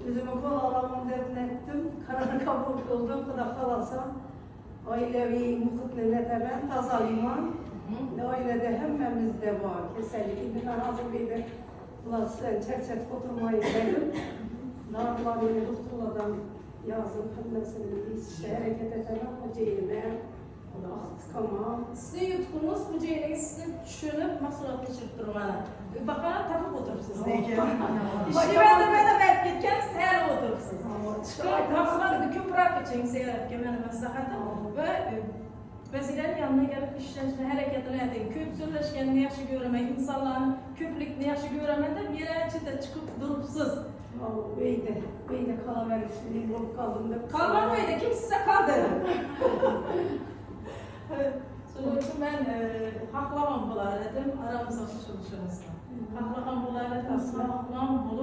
Üzümü kolalamam ettim. Karar kabul kıldım. Kıda kalasam. Ailevi mutluluğuna ben tazalıman. Ailede hemmemizde var. Kesinlikle. Şimdi ben hazır bir sen çek oturmayı dedim. Narlarını Lütfula'dan yazdım. Mesela hiç hareket edemem. Hocayla. Tamam. Sizin yutkunuz bu ceyreyi sizi düşünüp mahsulat geçirip durmalı. Bakana takıp oturursunuz. İşlemede belki gitken seyre oturursunuz. Mahsulat hüküm bırak için seyre kemen mesahatı ve Vezilerin yanına gelip işleşme hareketini edin. Kültürleşkenini yaşı göremek, insanların köplükünü yaşı göremeden bir yere çıta çıkıp durupsuz. Beyde kalaverişliği olup kaldım. Kalmam beyde, kim size kaldı? Sonra ben haklamam bunları dedim, aramıza çalışırız. Haklamam bunları dedim, haklamam bunu.